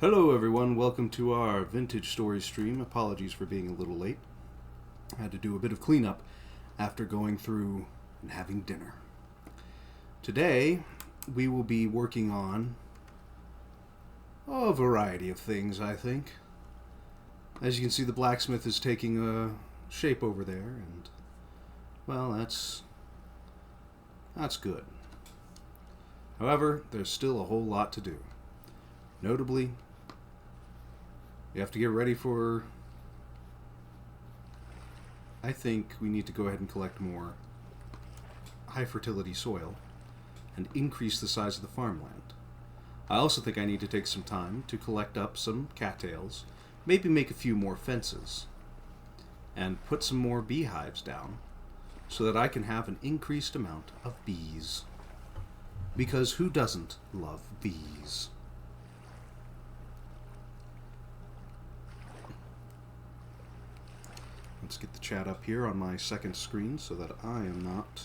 Hello everyone, welcome to our vintage story stream. Apologies for being a little late. I had to do a bit of cleanup after going through and having dinner. Today, we will be working on a variety of things, I think. As you can see, the blacksmith is taking a shape over there, and, well, that's good. However, there's still a whole lot to do. Notably, we have to get ready for... I think we need to go ahead and collect more high fertility soil and increase the size of the farmland. I also think I need to take some time to collect up some cattails, maybe make a few more fences, and put some more beehives down so that I can have an increased amount of bees. Because who doesn't love bees? Let's get the chat up here on my second screen so that I am not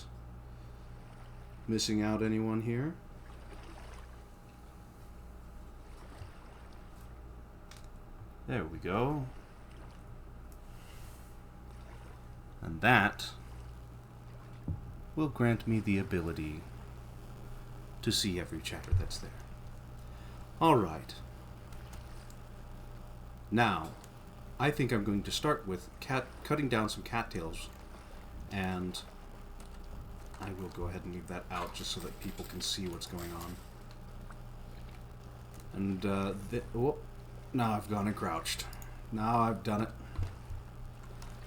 missing out anyone here. There we go. And that will grant me the ability to see every chatter that's there. Alright. Now, I think I'm going to start with cutting down some cattails, and I will go ahead and leave that out just so that people can see what's going on. And, now I've gone and crouched. Now I've done it.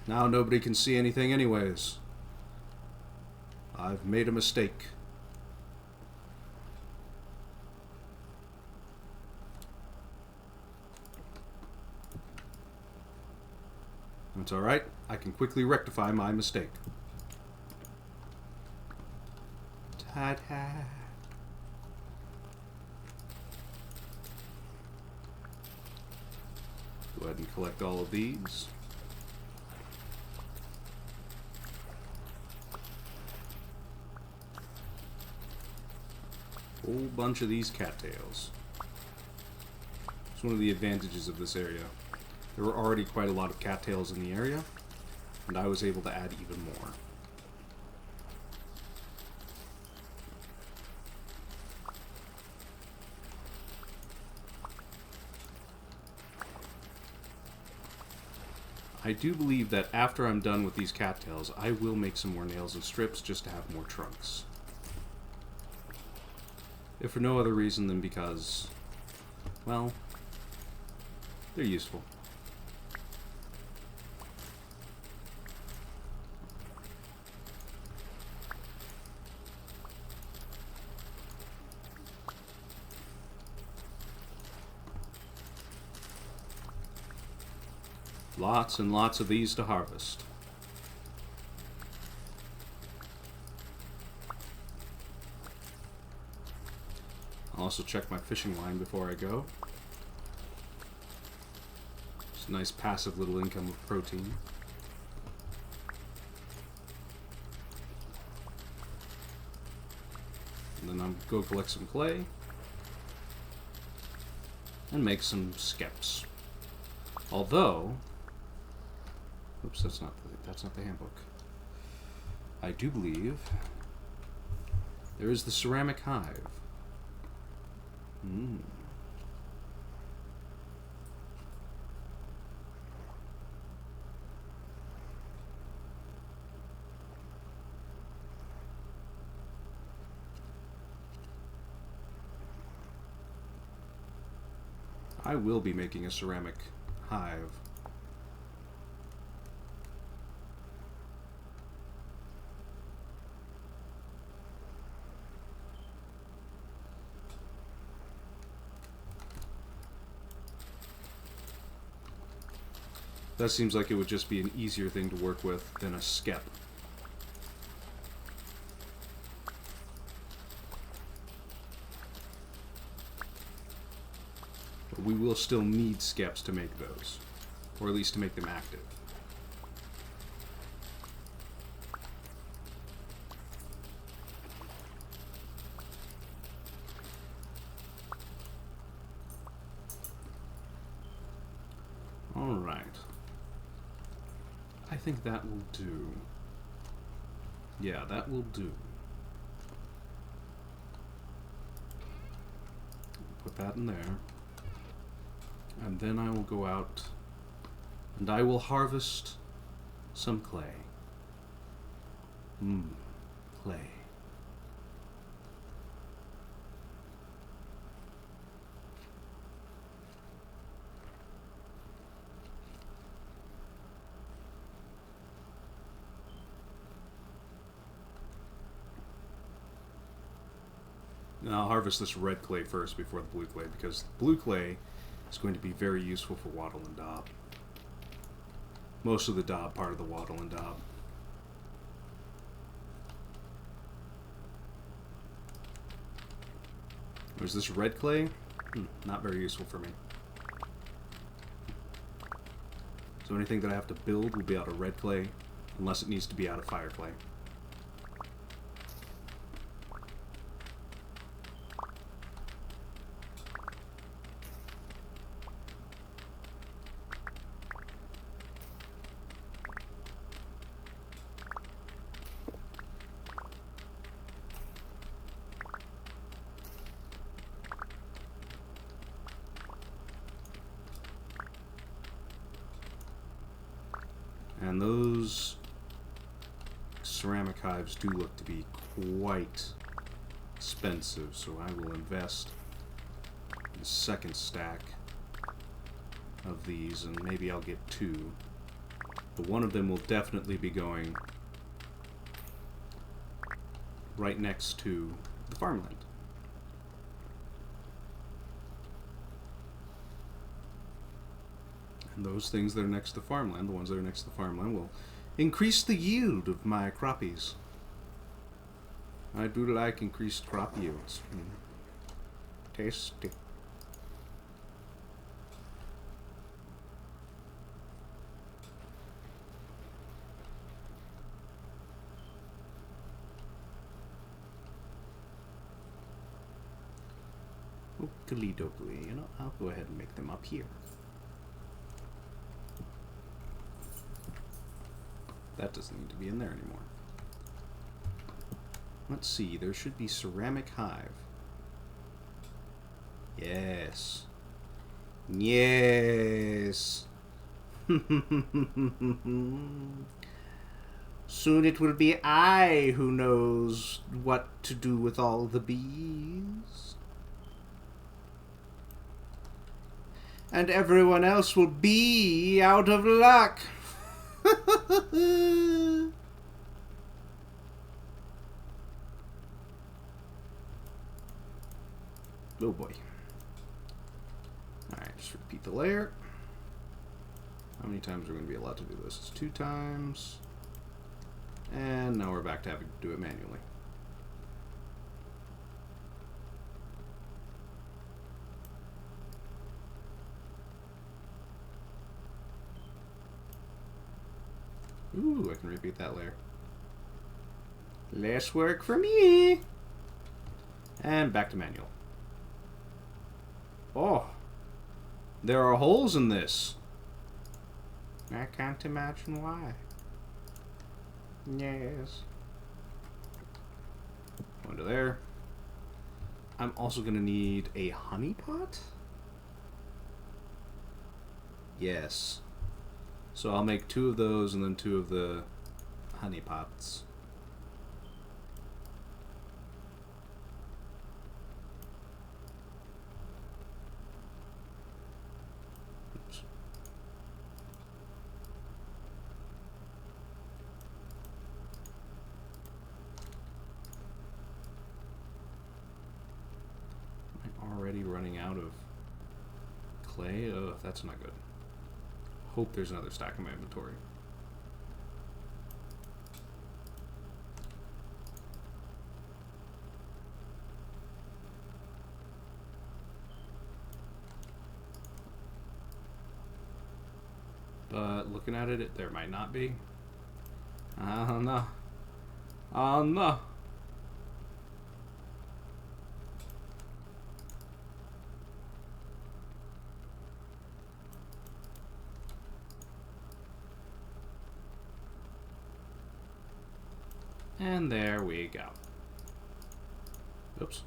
Now nobody can see anything anyways. I've made a mistake. It's alright, I can quickly rectify my mistake. Ta-ta! Go ahead and collect all of these. Whole bunch of these cattails. It's one of the advantages of this area. There were already quite a lot of cattails in the area, and I was able to add even more. I do believe that after I'm done with these cattails, I will make some more nails and strips just to have more trunks. If for no other reason than because, well, they're useful. Lots and lots of these to harvest. I'll also check my fishing line before I go. It's a nice passive little income of protein. And then I'll go collect some clay and make some skeps. Although, oops, that's not the handbook. I do believe there is the ceramic hive. I will be making a ceramic hive. That seems like it would just be an easier thing to work with than a skep. But we will still need skeps to make those, or at least to make them active. Alright. I think that will do. Yeah, that will do. Put that in there. And then I will go out and I will harvest some clay. Clay. Now I'll harvest this red clay first before the blue clay, because the blue clay is going to be very useful for wattle and daub. Most of the daub part of the wattle and daub. There's this red clay. Not very useful for me. So anything that I have to build will be out of red clay, unless it needs to be out of fire clay. And those ceramic hives do look to be quite expensive, so I will invest in a second stack of these, and maybe I'll get 2. But one of them will definitely be going right next to the farmland. And those things that are next to the farmland, the ones that are next to the farmland, will increase the yield of my croppies. I do like increased crop yields. Tasty. Oakley dokley, you know, I'll go ahead and make them up here. That doesn't need to be in there anymore. Let's see, there should be ceramic hive. Yes. Yes. Soon it will be I who knows what to do with all the bees. And everyone else will be out of luck. Oh boy. Alright, just repeat the layer. How many times are we going to be allowed to do this? It's 2 times. And now we're back to having to do it manually. Ooh, I can repeat that layer. Less work for me. And back to manual. Oh, there are holes in this. I can't imagine why. Yes. Go into there. I'm also going to need a honey pot. Yes. So I'll make 2 of those and then 2 of the honey pots. Oops. Am I already running out of clay? Ugh, that's not good. Hope there's another stack in my inventory. But looking at it, there might not be. I don't know. Oh no. And there we go. Oops.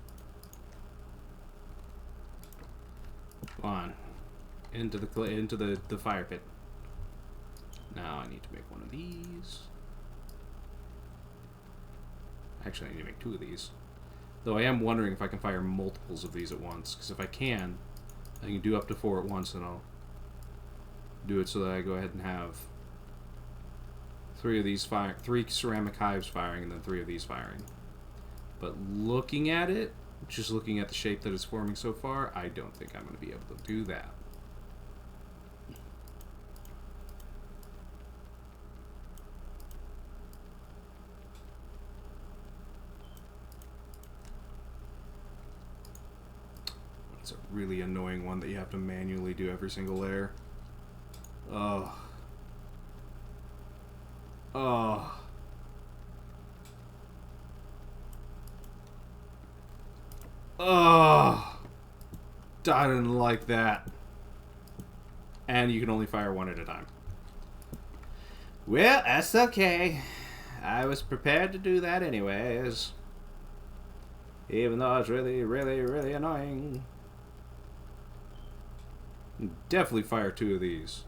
Come on. Into the fire pit. Now I need to make one of these. Actually, I need to make 2 of these. Though I am wondering if I can fire multiples of these at once. Because if I can do up to 4 at once, and I'll do it so that I go ahead and have 3 of these 3 ceramic hives firing, and then 3 of these firing. But looking at it, just looking at the shape that it's forming so far, I don't think I'm going to be able to do that. It's a really annoying one that you have to manually do every single layer. Oh. Oh. Oh. I didn't like that. And you can only fire 1 at a time. Well, that's okay. I was prepared to do that anyways. Even though it's really, really, really annoying. Definitely fire 2 of these.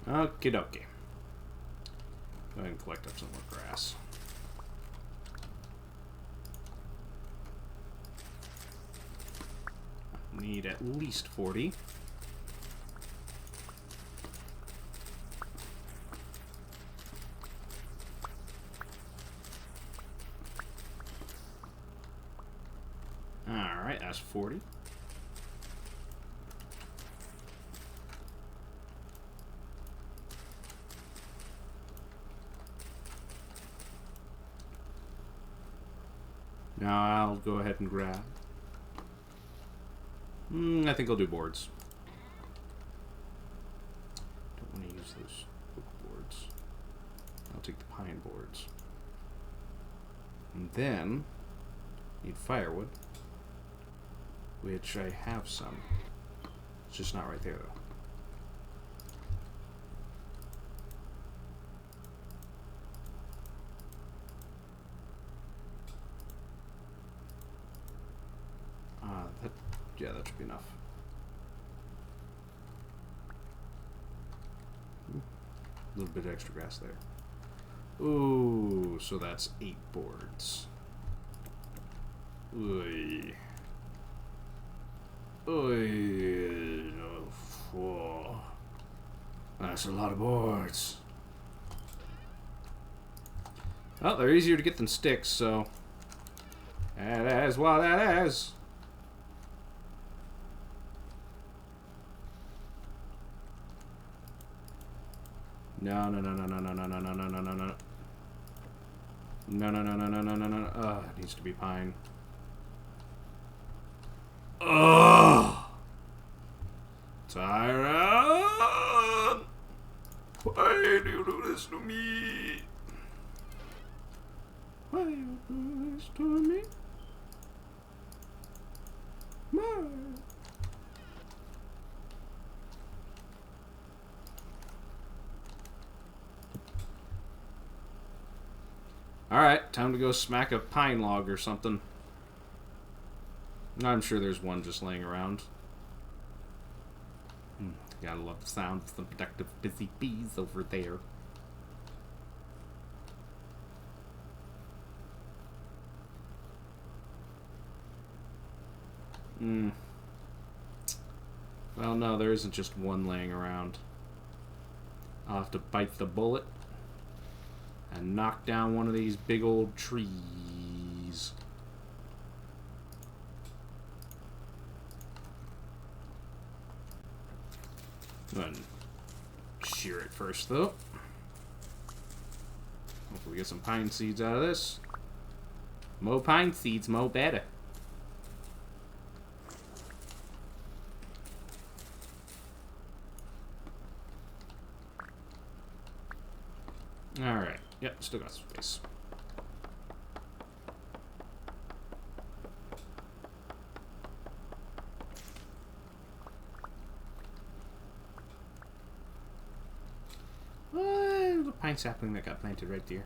Okie dokie. Go ahead and collect up some more grass. Need at least 40. Alright, that's 40. Now I'll go ahead and grab. I think I'll do boards. Don't want to use those oak boards. I'll take the pine boards. And then need firewood, which I have some. It's just not right there though. Yeah, that should be enough. A little bit of extra grass there. Ooh, so that's 8 boards. Oy. Oy. Oh, that's a lot of boards. Well, they're easier to get than sticks, so that is what that is. No, no, no, no, no, no, no, no, no, no, no, no, no. No, no, no, no, no, no, no, no. Ugh, it needs to be pine. Ugh! Tyrant! Why do you do this to me? Why do you do this to me? Why? Alright, time to go smack a pine log or something. I'm sure there's one just laying around. Gotta love the sound of some productive busy bees over there. Well, no, there isn't just one laying around. I'll have to bite the bullet. and knock down one of these big old trees. Go ahead and shear it first, though. Hopefully we get some pine seeds out of this. Mo pine seeds, mo better. Alright. Yep, still got space. The pine sapling that got planted right there.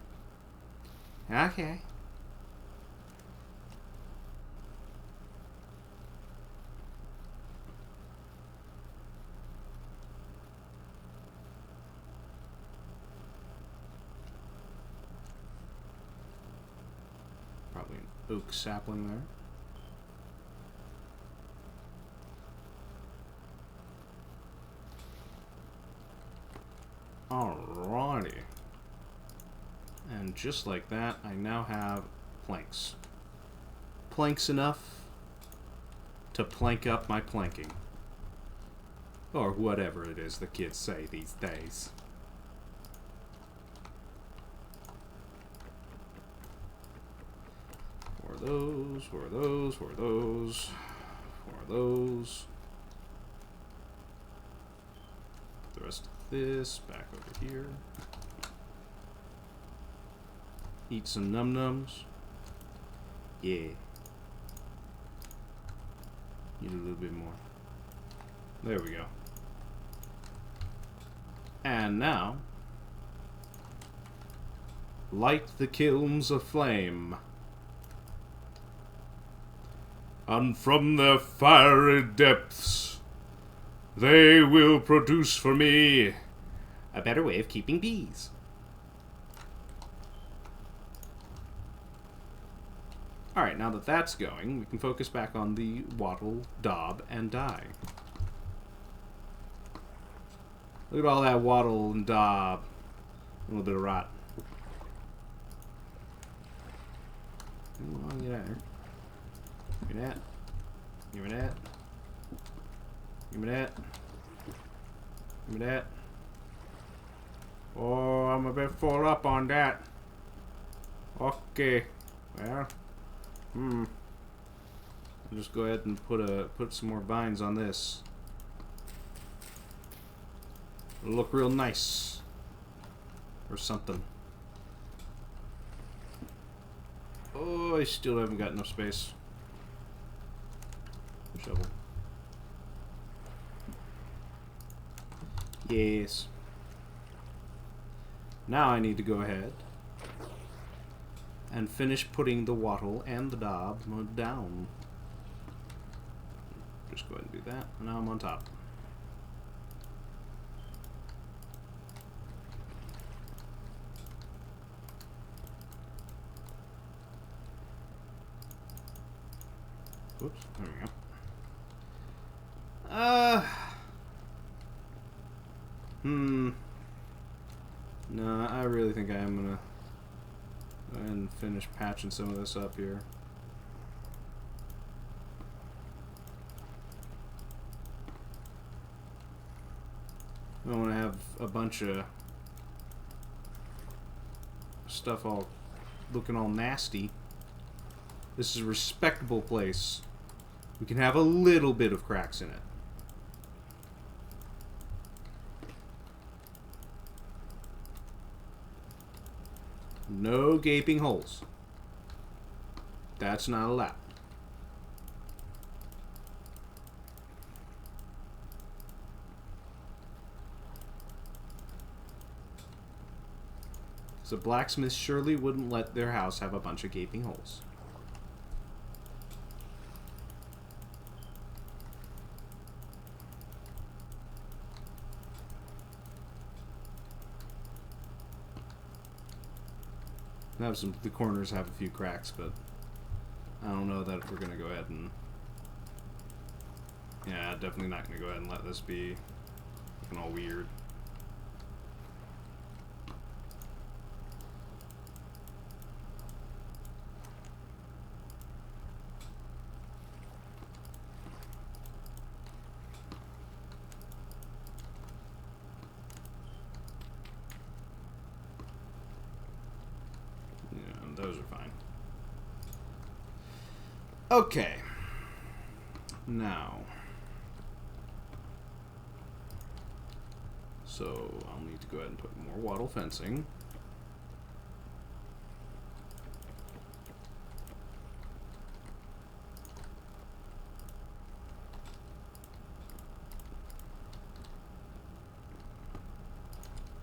Okay. Probably an oak sapling there. Alrighty. And just like that, I now have planks. Planks enough to plank up my planking. Or whatever it is the kids say these days. For those, for those, for those, for those. Put the rest of this back over here. Eat some num-nums. Yeah. Need a little bit more. There we go. And now, light the kilns aflame. And from their fiery depths, they will produce for me a better way of keeping bees. Alright, now that that's going, we can focus back on the wattle, daub, and dye. Look at all that wattle and daub. A little bit of rot. Ooh, I'll get out of here. Give me that. Give me that. Give me that. Give me that. Oh, I'm a bit full up on that. Okay. Well. I'll just go ahead and put some more vines on this. It'll look real nice. Or something. Oh, I still haven't got enough space. Shovel. Yes. Now I need to go ahead and finish putting the wattle and the daub down. Just go ahead and do that. And now I'm on top. Whoops, there we go. No, I really think I am gonna go ahead and finish patching some of this up here. I don't want to have a bunch of stuff all looking all nasty. This is a respectable place. We can have a little bit of cracks in it. No gaping holes. That's not allowed. So blacksmiths surely wouldn't let their house have a bunch of gaping holes. Now the corners have a few cracks, but I don't know that we're gonna go ahead and... Yeah, definitely not gonna go ahead and let this be looking all weird. Okay. Now. So, I'll need to go ahead and put more wattle fencing.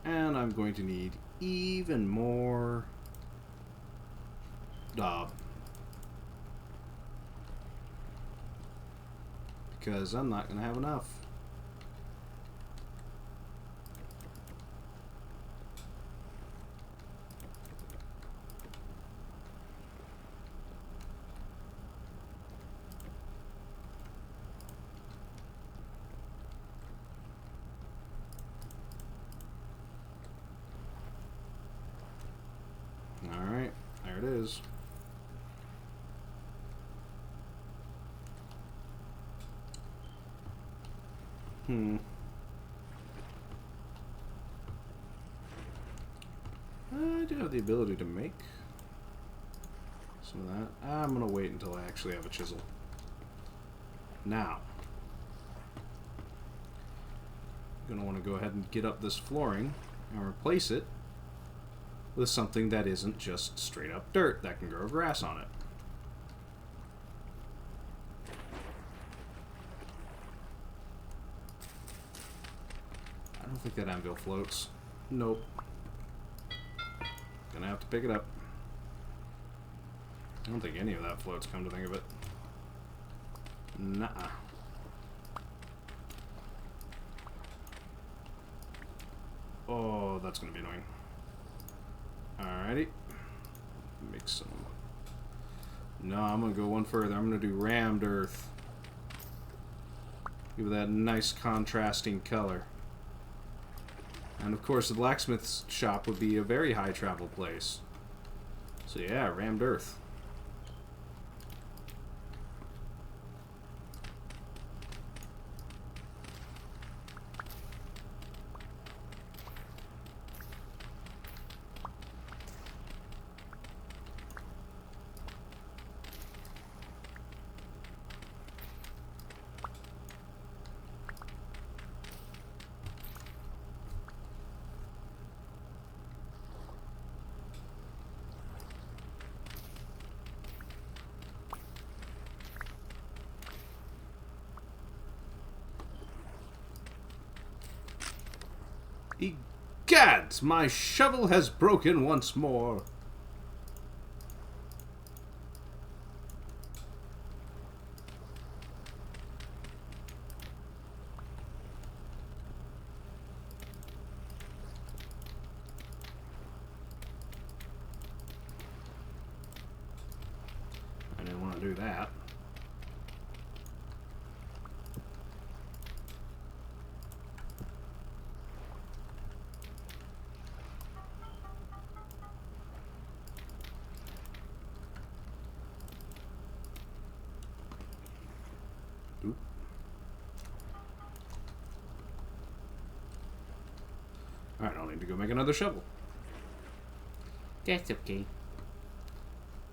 And I'm going to need even more daub. Because I'm not going to have enough. Alright, there it is. I do have the ability to make some of that. I'm going to wait until I actually have a chisel. Now, I'm going to want to go ahead and get up this flooring and replace it with something that isn't just straight up dirt that can grow grass on it. I don't think that anvil floats. Nope. Gonna have to pick it up. I don't think any of that floats, come to think of it. Nuh-uh. Oh, that's gonna be annoying. Alrighty. Make some. No, I'm gonna go one further. I'm gonna do rammed earth. Give it that nice contrasting color. And of course, the blacksmith's shop would be a very high travel place. So yeah, rammed earth. Egads, my shovel has broken once more. I didn't want to do that. Alright, I'll need to go make another shovel. That's okay.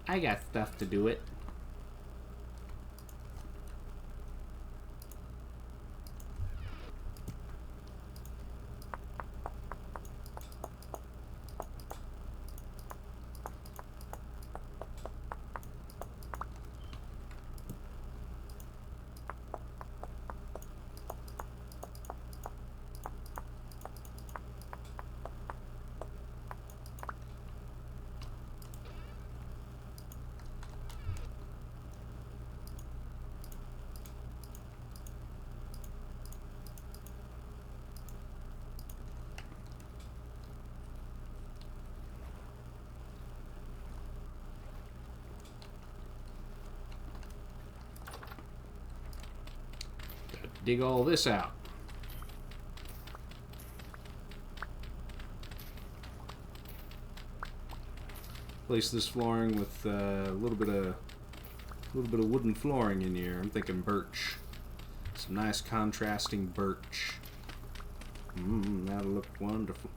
I got stuff to do it. Dig all this out. Place this flooring with a little bit of wooden flooring in here. I'm thinking birch. Some nice contrasting birch. That'll look wonderful.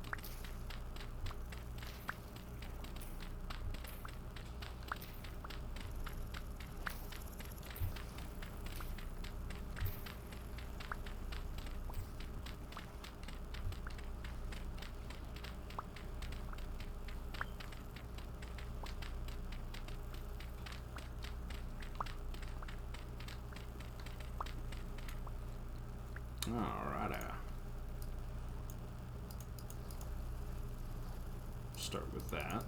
Alrighty. Start with that.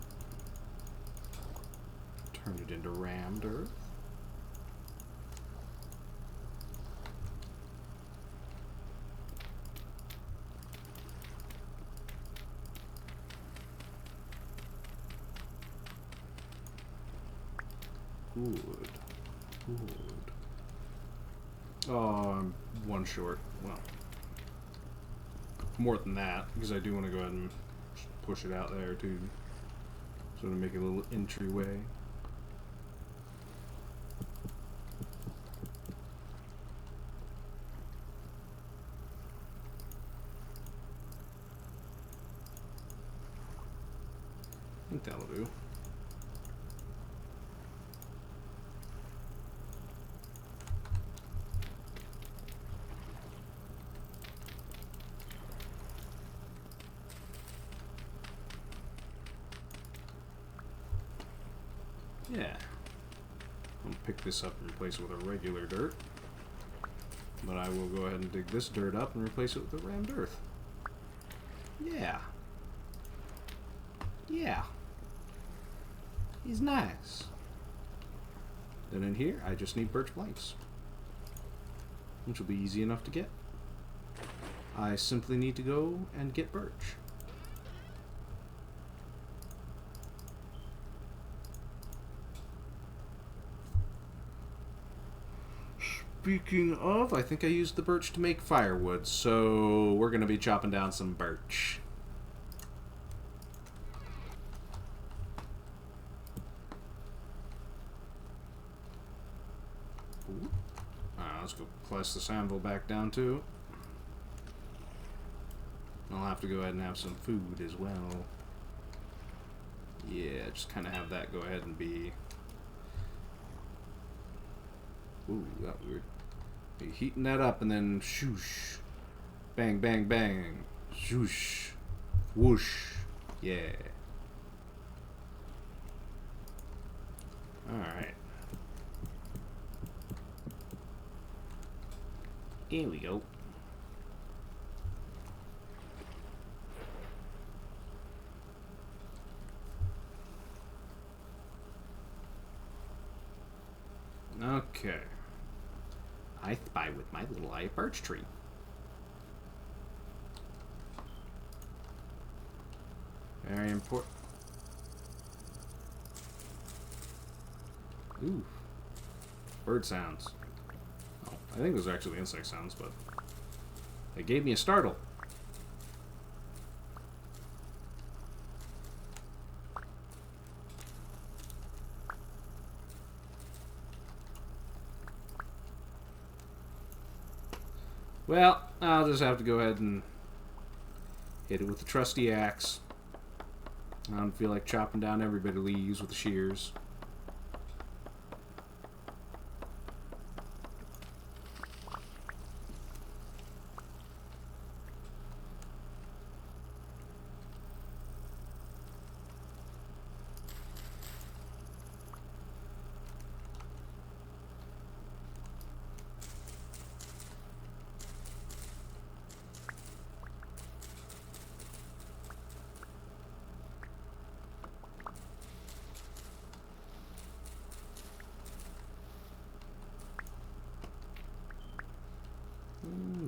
Turn it into rammed earth. Good. Good. Oh, I'm one short. Well, more than that, because I do want to go ahead and push it out there too. So to make a little entryway. I think that'll do. Yeah. I'll pick this up and replace it with a regular dirt. But I will go ahead and dig this dirt up and replace it with the rammed earth. Yeah. Yeah. He's nice. Then in here, I just need birch planks. Which will be easy enough to get. I simply need to go and get birch. Speaking of, I think I used the birch to make firewood, so we're going to be chopping down some birch. Let's go place this anvil back down too. I'll have to go ahead and have some food as well. Yeah, just kind of have that go ahead and be... Ooh, that weird. Be heating that up and then shoosh. Bang, bang, bang. Shoosh. Whoosh. Yeah. Alright. Here we go. Okay. I spy with my little eye a birch tree. Very important. Ooh. Bird sounds. Oh, I think those are actually insect sounds, but they gave me a startle. Well, I'll just have to go ahead and hit it with the trusty axe. I don't feel like chopping down every bit of leaves with the shears.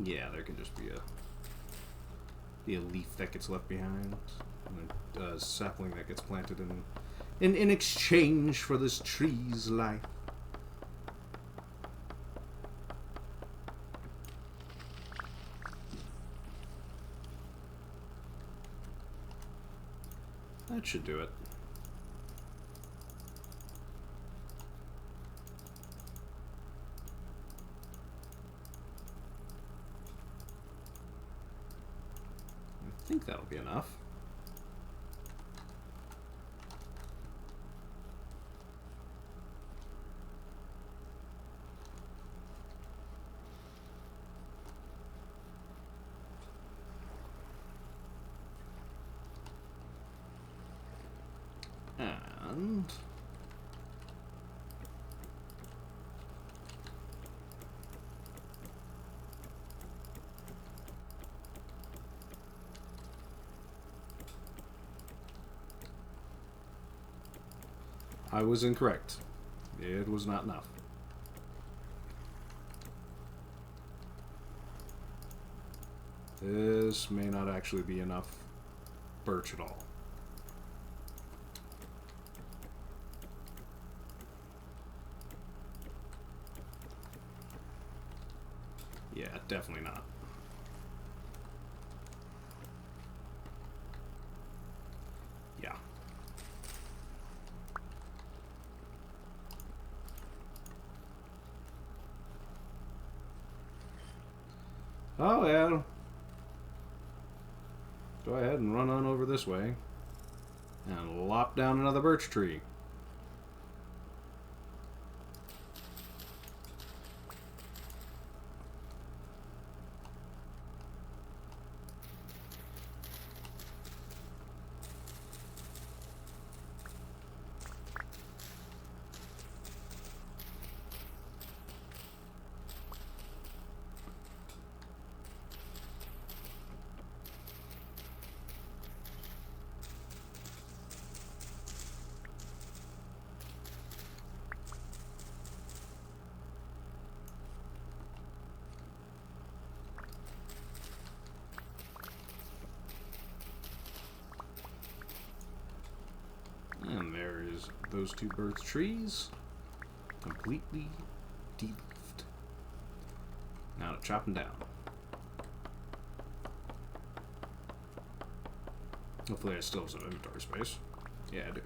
Yeah, there can just be a leaf that gets left behind, and a sapling that gets planted in exchange for this tree's life. That should do it. I think that'll be enough. And I was incorrect. It was not enough. This may not actually be enough birch at all. Yeah, definitely not. Yeah. Oh, yeah. Go ahead and run on over this way and lop down another birch tree. And there is those two birch trees, completely de-leafed. Now to chop them down. Hopefully I still have some inventory space. Yeah, I do.